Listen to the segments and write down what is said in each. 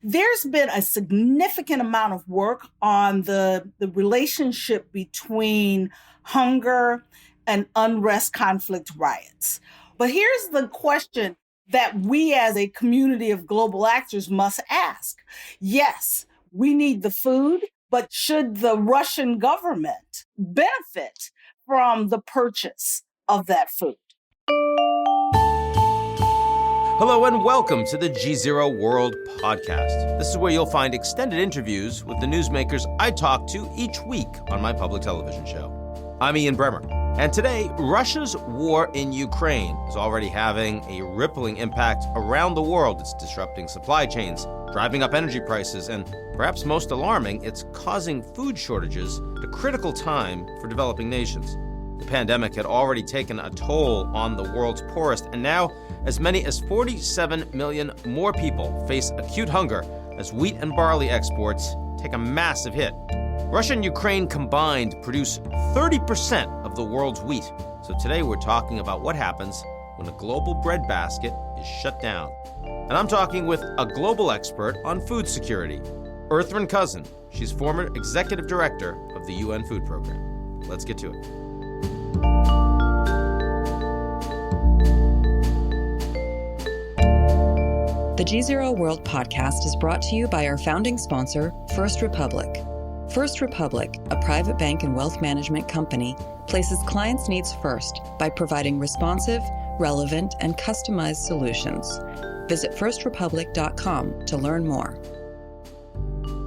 There's been a significant amount of work on the relationship between hunger and unrest, conflict, riots. But here's the question that we as a community of global actors must ask. Yes, we need the food, but should the Russian government benefit from the purchase of that food? Hello and welcome to the GZERO World podcast. This is where you'll find extended interviews with the newsmakers I talk to each week on my public television show. I'm Ian Bremmer, and today, Russia's war in Ukraine is already having a rippling impact around the world. It's disrupting supply chains, driving up energy prices, and perhaps most alarming, it's causing food shortages at a critical time for developing nations. The pandemic had already taken a toll on the world's poorest, and now as many as 47 million more people face acute hunger as wheat and barley exports take a massive hit. Russia and Ukraine combined produce 30% of the world's wheat. So today we're talking about what happens when a global breadbasket is shut down. And I'm talking with a global expert on food security, Ertharin Cousin. She's former executive director of the UN Food Program. Let's get to it. The GZERO World podcast is brought to you by our founding sponsor, First Republic. First Republic, a private bank and wealth management company, places clients' needs first by providing responsive, relevant, and customized solutions. Visit firstrepublic.com to learn more.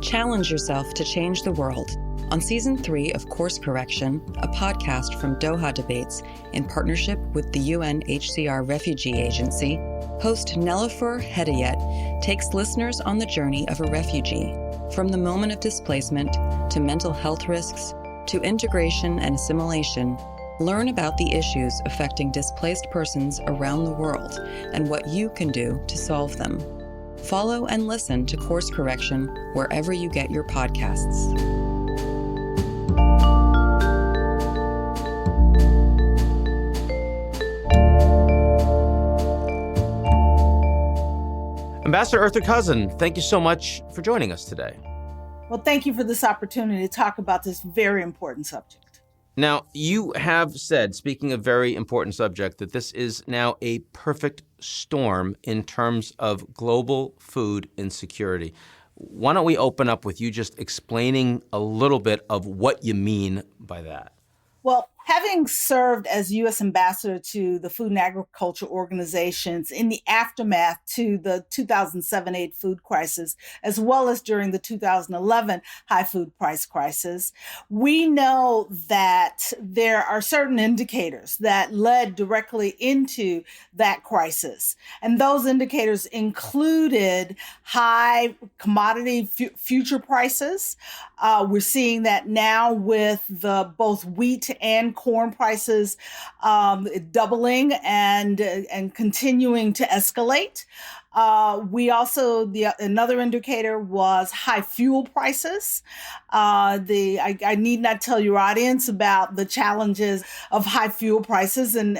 Challenge yourself to change the world. On Season 3 of Course Correction, a podcast from Doha Debates in partnership with the UNHCR Refugee Agency, host Nelifur Hedayet takes listeners on the journey of a refugee, from the moment of displacement to mental health risks to integration and assimilation. Learn about the issues affecting displaced persons around the world and what you can do to solve them. Follow and listen to Course Correction wherever you get your podcasts. Ambassador Ertharin Cousin, thank you so much for joining us today. Well, thank you for this opportunity to talk about this very important subject. Now, you have said, speaking of very important subject, that this is now a perfect storm in terms of global food insecurity. Why don't we open up with you just explaining a little bit of what you mean by that? Well, having served as U.S. ambassador to the Food and Agriculture Organizations in the aftermath to the 2007-8 food crisis, as well as during the 2011 high food price crisis, we know that there are certain indicators that led directly into that crisis. And those indicators included high commodity future prices. We're seeing that now with the both wheat and corn prices doubling and continuing to escalate. We also, another indicator was high fuel prices. I need not tell your audience about the challenges of high fuel prices, and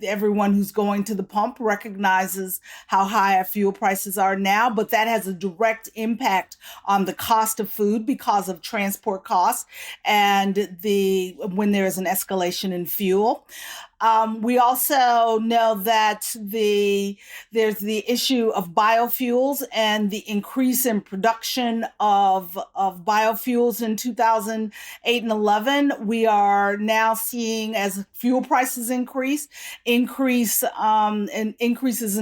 everyone who's going to the pump recognizes how high our fuel prices are now, but that has a direct impact on the cost of food because of transport costs and when there is an escalation in fuel. We also know that there's the issue of biofuels and the increase in production of biofuels in 2008 and 11. We are now seeing, as fuel prices increases in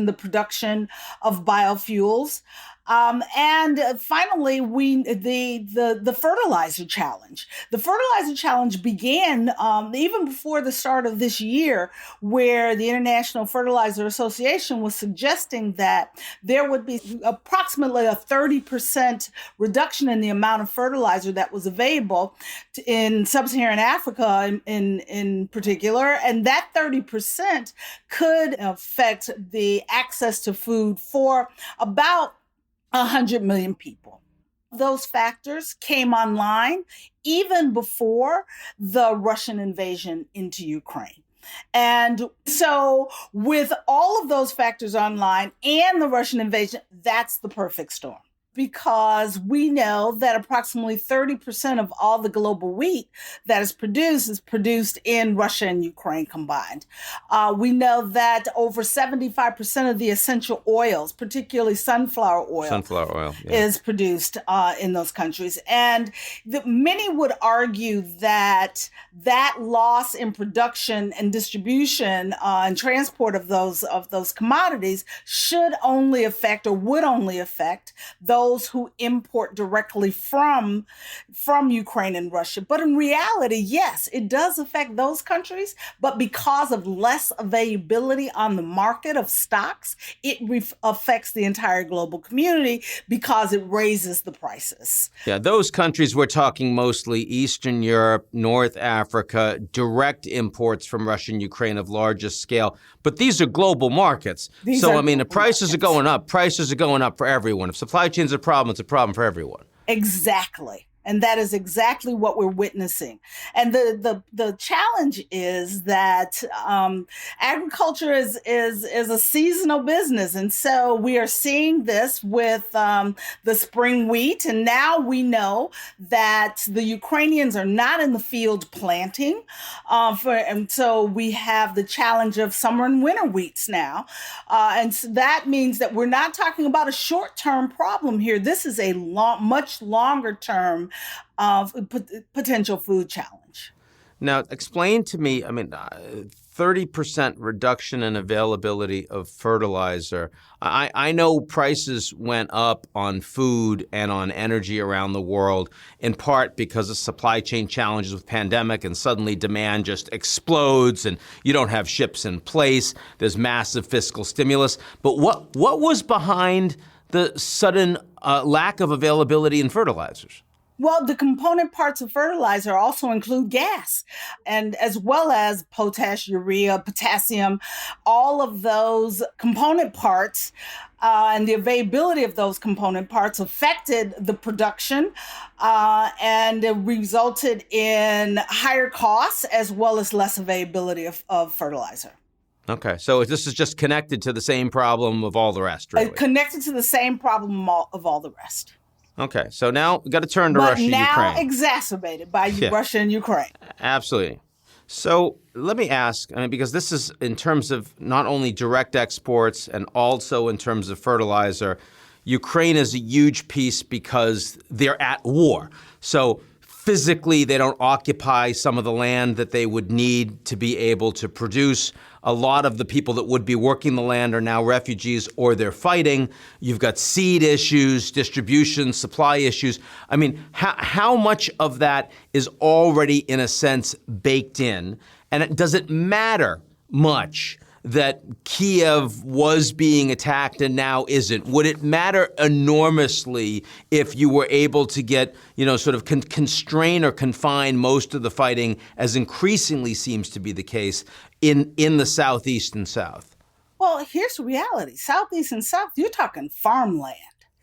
the production of biofuels. And finally, the fertilizer challenge. The fertilizer challenge began even before the start of this year, where the International Fertilizer Association was suggesting that there would be approximately a 30% reduction in the amount of fertilizer that was available in sub-Saharan Africa in particular. And that 30% could affect the access to food for about 100 million people. Those factors came online even before the Russian invasion into Ukraine. And so with all of those factors online and the Russian invasion, that's the perfect storm. because we know that approximately 30% of all the global wheat that is produced in Russia and Ukraine combined. We know that over 75% of the essential oils, particularly sunflower oil, is produced in those countries. And many would argue that that loss in production and distribution and transport of those commodities should only affect or would only affect those who import directly from Ukraine and Russia. But in reality, yes, it does affect those countries, but because of less availability on the market of stocks, it affects the entire global community because it raises the prices. Yeah, those countries we're talking mostly Eastern Europe, North Africa, direct imports from Russia and Ukraine of largest scale. But these are global markets. The prices are going up. Prices are going up for everyone. If supply chains are a problem, it's a problem for everyone. Exactly. And that is exactly what we're witnessing. And the challenge is that agriculture is a seasonal business. And so we are seeing this with the spring wheat. And now we know that the Ukrainians are not in the field planting. And so we have the challenge of summer and winter wheats now. And so that means that we're not talking about a short-term problem here. This is a much longer-term potential food challenge. Now, explain to me, 30% reduction in availability of fertilizer. I know prices went up on food and on energy around the world, in part because of supply chain challenges with pandemic, and suddenly demand just explodes and you don't have ships in place. There's massive fiscal stimulus. But what was behind the sudden lack of availability in fertilizers? Well, the component parts of fertilizer also include gas, and as well as potash, urea, potassium, all of those component parts and the availability of those component parts affected the production and it resulted in higher costs as well as less availability of fertilizer. Okay, so this is just connected to the same problem of all the rest, really. Connected to the same problem of all the rest. Okay, so now we've got to turn to Russia and Ukraine. But now exacerbated by Russia and Ukraine. Absolutely. So let me ask, because this is in terms of not only direct exports and also in terms of fertilizer, Ukraine is a huge piece because they're at war. So physically, they don't occupy some of the land that they would need to be able to produce. A lot of the people that would be working the land are now refugees or they're fighting. You've got seed issues, distribution, supply issues. How much of that is already, in a sense, baked in? And does it matter much that Kiev was being attacked and now isn't? Would it matter enormously if you were able to get, sort of constrain or confine most of the fighting, as increasingly seems to be the case, in the Southeast and South? Well, here's the reality. Southeast and South, you're talking farmland.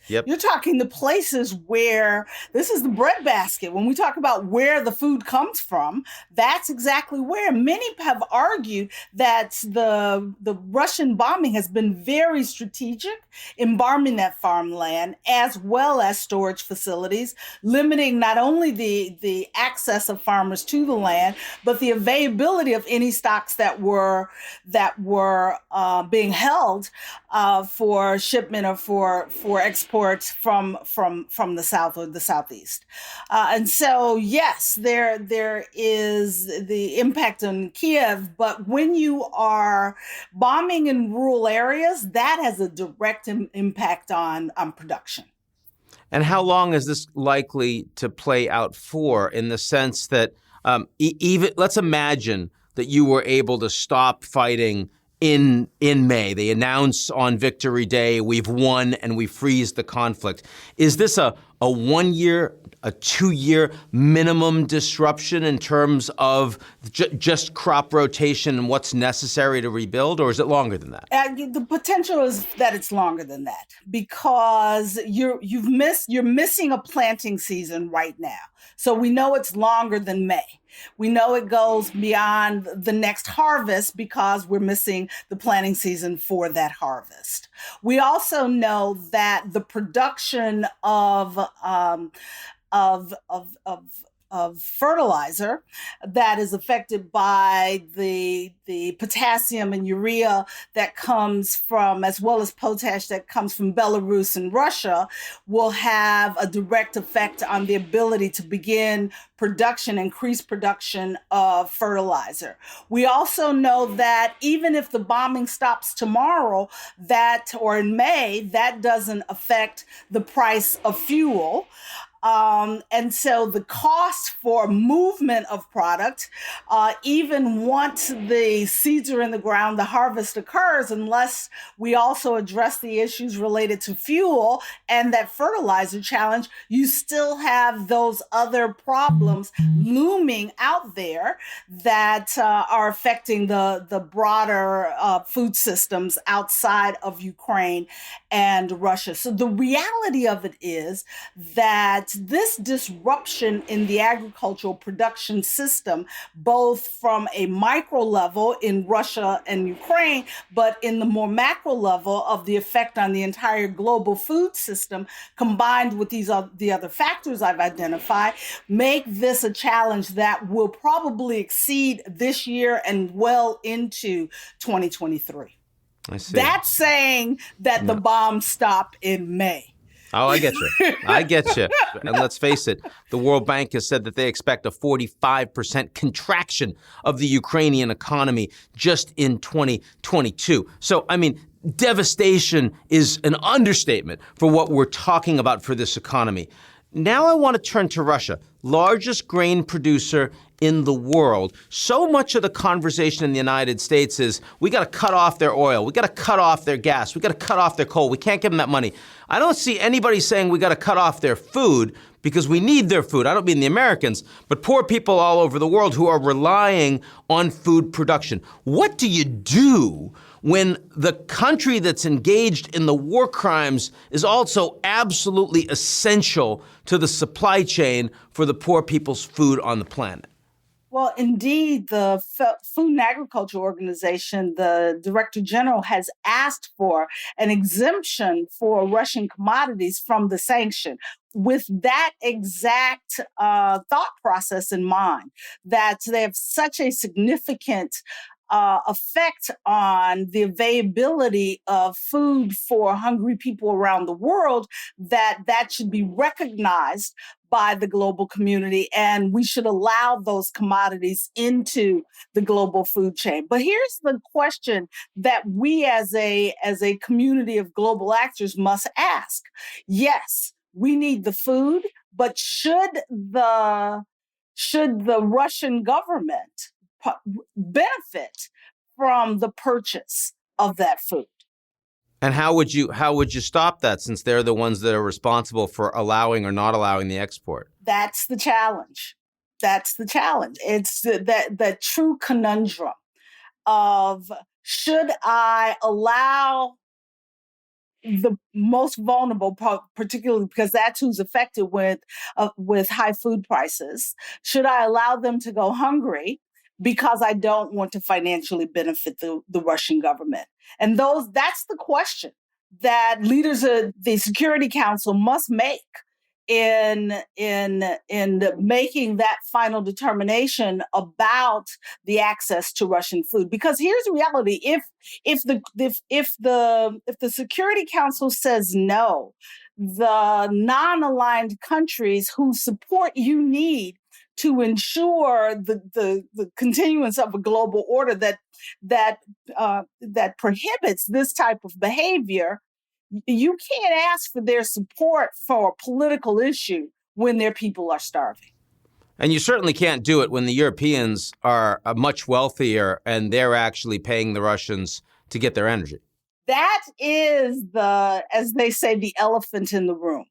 Yep. You're talking the places where this is the breadbasket. When we talk about where the food comes from, that's exactly where. Many have argued that the Russian bombing has been very strategic in bombing that farmland as well as storage facilities, limiting not only the access of farmers to the land, but the availability of any stocks that were being held for shipment or for export from the South or the Southeast. And so, yes, there is the impact on Kiev, but when you are bombing in rural areas, that has a direct impact on production. And how long is this likely to play out for, in the sense that even let's imagine that you were able to stop fighting in May. They announce on Victory Day, we've won and we freeze the conflict. Is this a 1 year, a 2 year minimum disruption in terms of just crop rotation and what's necessary to rebuild, or is it longer than that? The potential is that it's longer than that, because you're missing a planting season right now. So we know it's longer than May. We know it goes beyond the next harvest because we're missing the planting season for that harvest. We also know that the production of of of of fertilizer that is affected by the potassium and urea that comes from, as well as potash that comes from Belarus and Russia, will have a direct effect on the ability to begin increased production of fertilizer. We also know that even if the bombing stops tomorrow, or in May, that doesn't affect the price of fuel. And so the cost for movement of product, even once the seeds are in the ground, the harvest occurs, unless we also address the issues related to fuel and that fertilizer challenge, you still have those other problems looming out there that are affecting the broader food systems outside of Ukraine and Russia. So the reality of it is that this disruption in the agricultural production system, both from a micro level in Russia and Ukraine, but in the more macro level of the effect on the entire global food system, combined with the other factors I've identified, make this a challenge that will probably exceed this year and well into 2023. I see. That's saying that the bombs stop in May. Oh, I get you. I get you. And let's face it, the World Bank has said that they expect a 45% contraction of the Ukrainian economy just in 2022. So, I mean, devastation is an understatement for what we're talking about for this economy. Now I want to turn to Russia, largest grain producer in the world. So much of the conversation in the United States is we got to cut off their oil. We got to cut off their gas. We got to cut off their coal. We can't give them that money. I don't see anybody saying we got to cut off their food because we need their food. I don't mean the Americans, but poor people all over the world who are relying on food production. What do you do when the country that's engaged in the war crimes is also absolutely essential to the supply chain for the poor people's food on the planet? Well, indeed, the Food and Agriculture Organization, the Director General, has asked for an exemption for Russian commodities from the sanction, with that exact thought process in mind, that they have such a significant effect on the availability of food for hungry people around the world, that should be recognized by the global community, and we should allow those commodities into the global food chain. But here's the question that we as a community of global actors must ask. Yes, we need the food, but should the Russian government benefit from the purchase of that food? And how would you stop that, since they're the ones that are responsible for allowing or not allowing the export? That's the challenge. It's that true conundrum of, should I allow the most vulnerable, particularly because that's who's affected with high food prices, should I allow them to go hungry because I don't want to financially benefit the Russian government? And that's the question that leaders of the Security Council must make in making that final determination about the access to Russian food. Because here's the reality: if the Security Council says no, the non-aligned countries whose support you need to ensure the continuance of a global order that prohibits this type of behavior, you can't ask for their support for a political issue when their people are starving. And you certainly can't do it when the Europeans are much wealthier and they're actually paying the Russians to get their energy. That is as they say, the elephant in the room.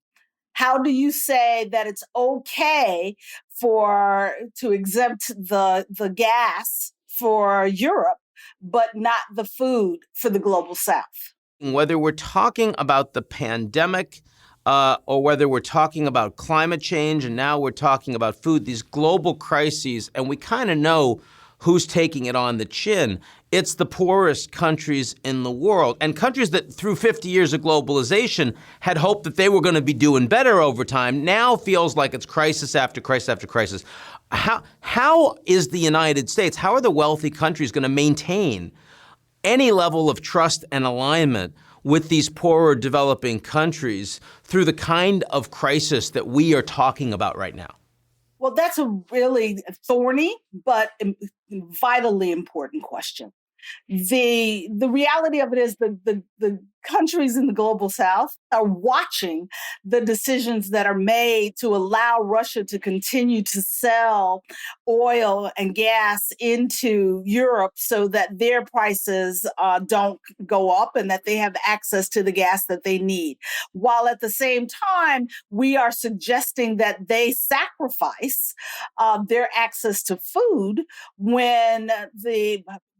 How do you say that it's okay to exempt the gas for Europe, but not the food for the global South? Whether we're talking about the pandemic or whether we're talking about climate change, and now we're talking about food, these global crises, and we kind of know who's taking it on the chin. It's the poorest countries in the world, and countries that through 50 years of globalization had hoped that they were going to be doing better over time now feels like it's crisis after crisis after crisis. How is the United States, how are the wealthy countries going to maintain any level of trust and alignment with these poorer developing countries through the kind of crisis that we are talking about right now? Well, that's a really thorny but vitally important question. The reality of it is the countries in the global south are watching the decisions that are made to allow Russia to continue to sell oil and gas into Europe so that their prices don't go up and that they have access to the gas that they need. While at the same time, we are suggesting that they sacrifice their access to food when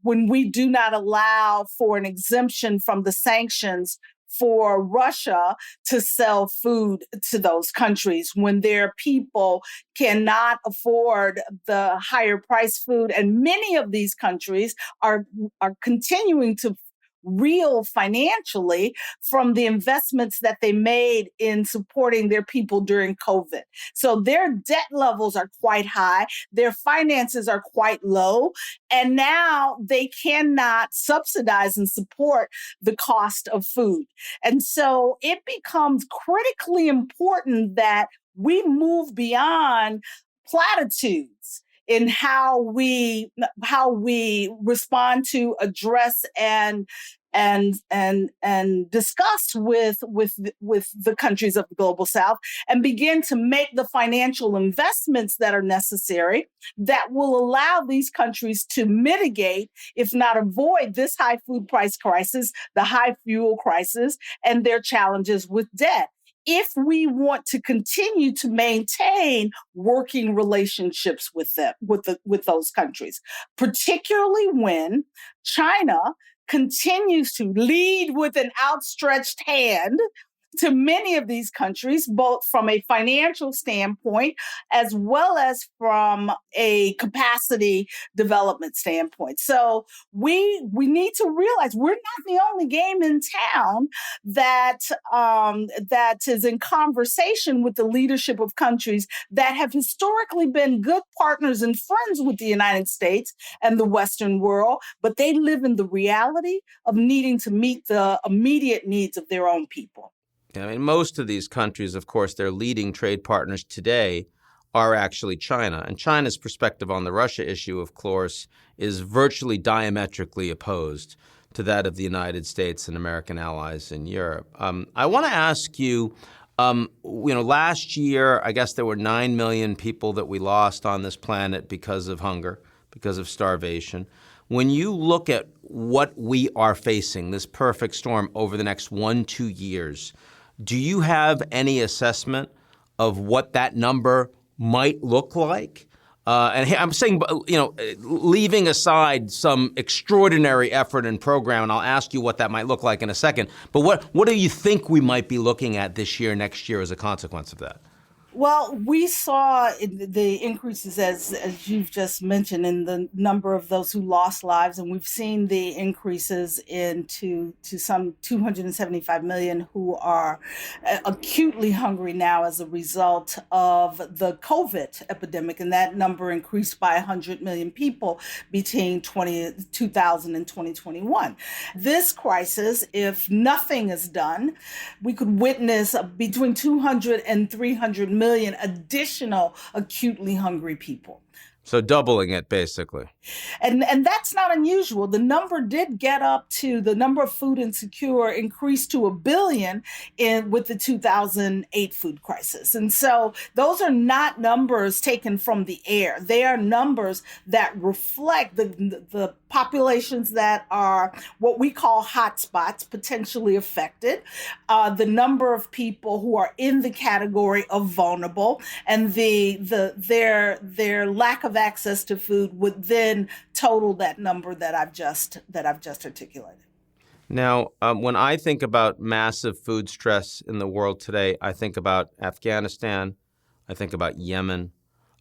we do not allow for an exemption from the sanctions for Russia to sell food to those countries, when their people cannot afford the higher price food. And many of these countries are continuing to reel financially from the investments that they made in supporting their people during COVID. So their debt levels are quite high, their finances are quite low, and now they cannot subsidize and support the cost of food. And so it becomes critically important that we move beyond platitudes in how we respond to, address, and discuss with the countries of the global south, and begin to make the financial investments that are necessary that will allow these countries to mitigate, if not avoid, this high food price crisis, the high fuel crisis, and their challenges with debt, if we want to continue to maintain working relationships with them, with those countries, particularly when China continues to lead with an outstretched hand to many of these countries, both from a financial standpoint as well as from a capacity development standpoint. So we need to realize we're not the only game in town that is in conversation with the leadership of countries that have historically been good partners and friends with the United States and the Western world, but they live in the reality of needing to meet the immediate needs of their own people. I mean, most of these countries, of course, their leading trade partners today are actually China. And China's perspective on the Russia issue, of course, is virtually diametrically opposed to that of the United States and American allies in Europe. I want to ask you, last year, I guess there were 9 million people that we lost on this planet because of hunger, because of starvation. When you look at what we are facing, this perfect storm over the next 1-2 years, do you have any assessment of what that number might look like? And I'm saying, leaving aside some extraordinary effort and program, and I'll ask you what that might look like in a second, but what do you think we might be looking at this year, next year as a consequence of that? Well, we saw the increases, as you've just mentioned, in the number of those who lost lives, and we've seen the increases to some 275 million who are acutely hungry now as a result of the COVID epidemic, and that number increased by 100 million people between 2000 and 2021. This crisis, if nothing is done, we could witness between 200 and 300 million additional acutely hungry people. So doubling it, basically. And that's not unusual. The number did get up to, the number of food insecure increased to 1 billion with the 2008 food crisis. And so those are not numbers taken from the air. They are numbers that reflect the populations that are what we call hotspots, potentially affected, the number of people who are in the category of vulnerable, and their lack of access to food would then total that number that I've just articulated. Now, when I think about massive food stress in the world today, I think about Afghanistan, I think about Yemen,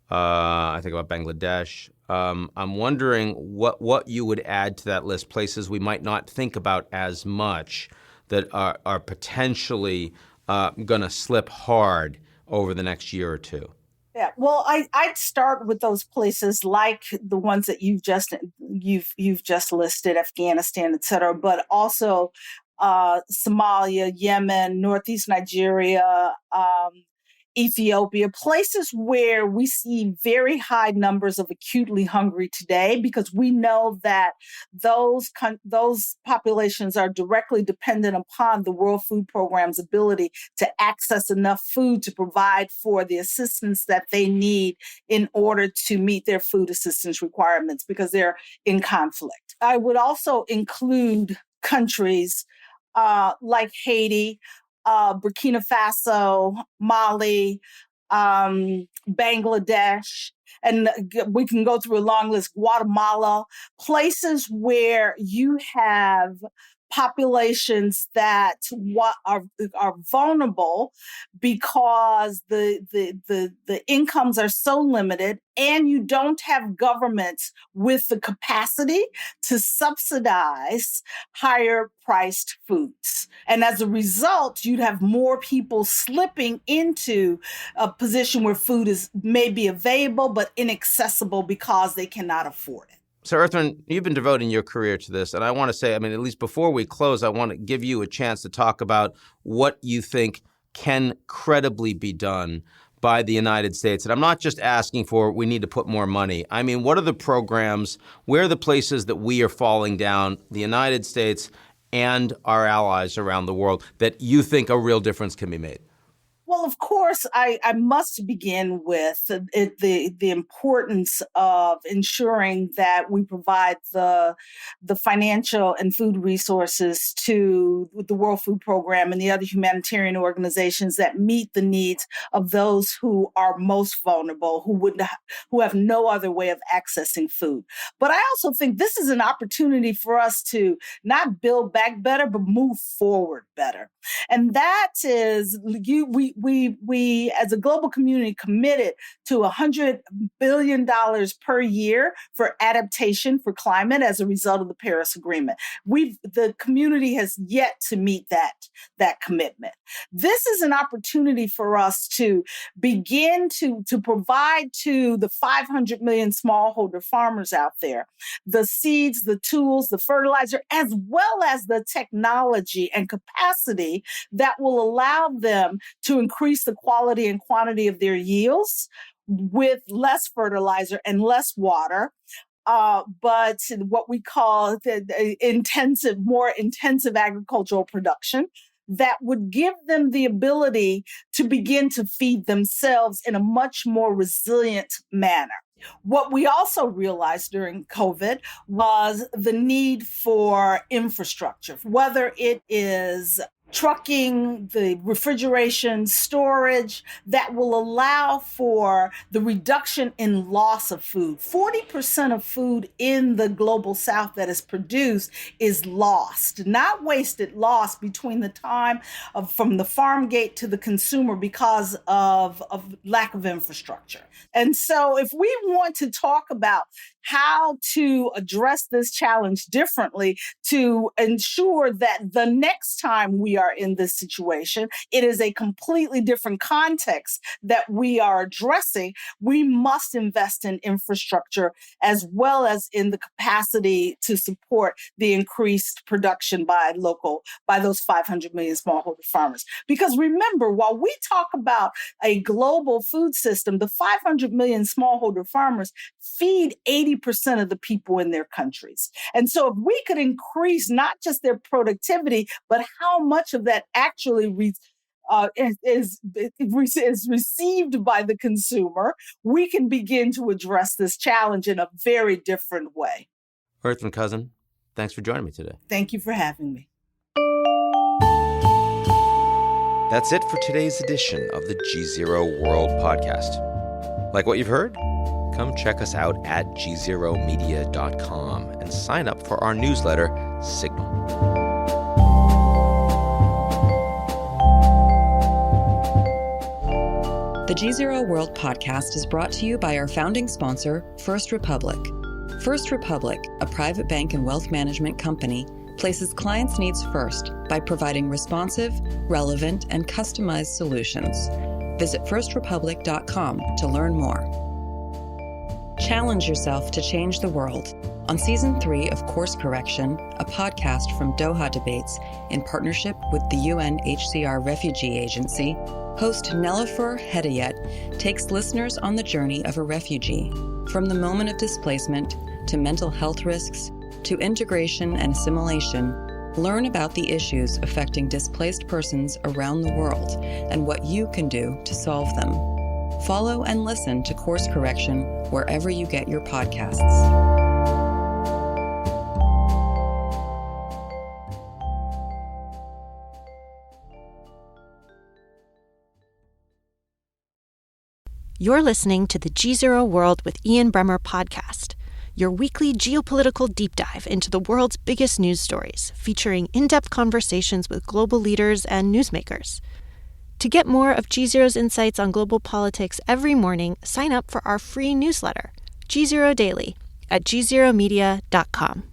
I think about Bangladesh. I'm wondering what you would add to that list, places we might not think about as much that are potentially going to slip hard over the next year or two. Yeah, well, I'd start with those places like the ones that you've just listed, Afghanistan, et cetera, but also Somalia, Yemen, Northeast Nigeria, Ethiopia, places where we see very high numbers of acutely hungry today, because we know that those populations are directly dependent upon the World Food Program's ability to access enough food to provide for the assistance that they need in order to meet their food assistance requirements, because they're in conflict. I would also include countries like Haiti, Burkina Faso, Mali, Bangladesh, and we can go through a long list, Guatemala, places where you have populations that are vulnerable because the incomes are so limited, and you don't have governments with the capacity to subsidize higher priced foods. And as a result, you'd have more people slipping into a position where food is maybe available but inaccessible because they cannot afford it. So, Ertharin, you've been devoting your career to this, and I want to say, at least before we close, I want to give you a chance to talk about what you think can credibly be done by the United States. And I'm not just asking for we need to put more money. What are the programs, where are the places that we are falling down, the United States and our allies around the world, that you think a real difference can be made? Well, of course, I must begin with the importance of ensuring that we provide the financial and food resources to the World Food Program and the other humanitarian organizations that meet the needs of those who are most vulnerable, who have no other way of accessing food. But I also think this is an opportunity for us to not build back better, but move forward better. And that is, we as a global community committed to $100 billion per year for adaptation for climate as a result of the Paris Agreement. The community has yet to meet that commitment. This is an opportunity for us to begin to provide to the 500 million smallholder farmers out there the seeds, the tools, the fertilizer, as well as the technology and capacity that will allow them to increase the quality and quantity of their yields with less fertilizer and less water. But what we call the more intensive agricultural production that would give them the ability to begin to feed themselves in a much more resilient manner. What we also realized during COVID was the need for infrastructure, whether it is trucking, the refrigeration, storage, that will allow for the reduction in loss of food. 40% of food in the global South that is produced is lost, not wasted, lost between the time from the farm gate to the consumer because of lack of infrastructure. And so if we want to talk about how to address this challenge differently to ensure that the next time we are in this situation, it is a completely different context that we are addressing, we must invest in infrastructure as well as in the capacity to support the increased production by those 500 million smallholder farmers. Because remember, while we talk about a global food system, the 500 million smallholder farmers feed 80% of the people in their countries. And so if we could increase not just their productivity, but how much of that actually is received by the consumer, we can begin to address this challenge in a very different way. Ertharin Cousin, thanks for joining me today. Thank you for having me. That's it for today's edition of the GZERO World podcast. Like what you've heard? Come check us out at gzeromedia.com and sign up for our newsletter, Signal. The GZERO World podcast is brought to you by our founding sponsor, First Republic. First Republic, a private bank and wealth management company, places clients' needs first by providing responsive, relevant, and customized solutions. Visit firstrepublic.com to learn more. Challenge yourself to change the world. On Season 3 of Course Correction, a podcast from Doha Debates in partnership with the UNHCR Refugee Agency, host Nelafur Hedayet takes listeners on the journey of a refugee, from the moment of displacement to mental health risks to integration and assimilation. Learn about the issues affecting displaced persons around the world and what you can do to solve them. Follow and listen to Course Correction wherever you get your podcasts. You're listening to the GZERO World with Ian Bremmer podcast, your weekly geopolitical deep dive into the world's biggest news stories, featuring in-depth conversations with global leaders and newsmakers. To get more of GZERO's insights on global politics every morning, sign up for our free newsletter, GZERO Daily, at gzeromedia.com.